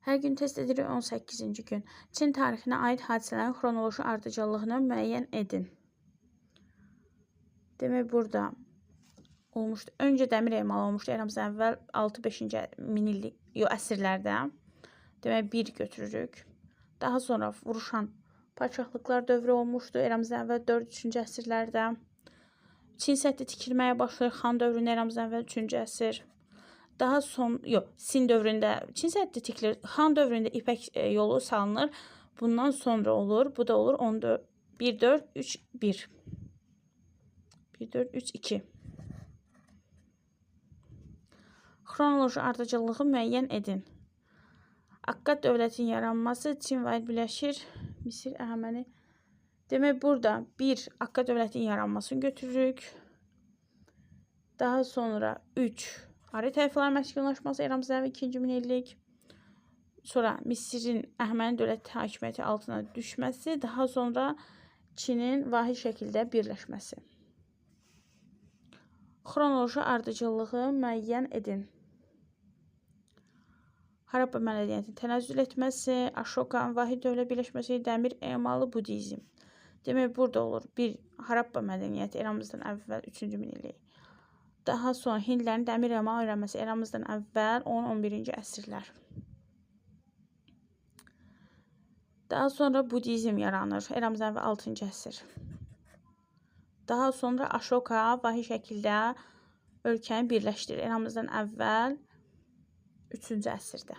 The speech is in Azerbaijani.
Hər gün test edirik 18-ci gün. Çin tarixinə aid hadisələrin xronoloji ardıcıllığını müəyyən edin. Demək, burada olmuşdu. Öncə dəmir emalı olmuşdu. Eramızdan əvvəl 6-5-ci minillik əsrlərdə. Demək, 1 götürürük. Daha sonra vuruşan padşahlıqlar dövrü olmuşdu. Eramızdan əvvəl 4-3-cü əsrlərdə. Çin səddi tikilməyə başlayır. Xan dövründə eramızdan əvvəl 3-cü əsr. Daha Sin dövründə Çin səddi tikilir. Xan dövründə İpək yolu salınır. Bundan sonra olur. Bu da olur 14-3-1. 14-3-2. Xronoloji ardıcıllığı müəyyən edin. Akkad dövlətinin yaranması, Çin vahid birləşir, Misir, Əhəməni. Demək, burada 1 Akkad dövlətinin yaranmasını götürürük. Daha sonra 3 Ari tayfalar məskunlaşması, eramızdan əvvəl 2-ci minillik. Sonra Misirin Əhəməni dövlət hakimiyyəti altına düşməsi, daha sonra Çinin vahid şəkildə birləşməsi. Xronoloji ardıcıllığı müəyyən edin. Harappa mədəniyyətinin tənəzzül etməsi, Ashokanın vahid dövlət birləşməsi, dəmir emalı, budizm. Demək, burada olur 1 Harappa mədəniyyəti, eramızdan əvvəl 3-cü minillik. Daha sonra Hindlərin dəmir emalı öyrənməsi, eramızdan əvvəl 10-11-ci əsrlər. Daha sonra budizm yaranır, eramızdan əvvəl 6-cı əsr. Daha sonra Ashoka vahid şəkildə ölkəni birləşdirir, eramızdan əvvəl 3-cü əsrdə.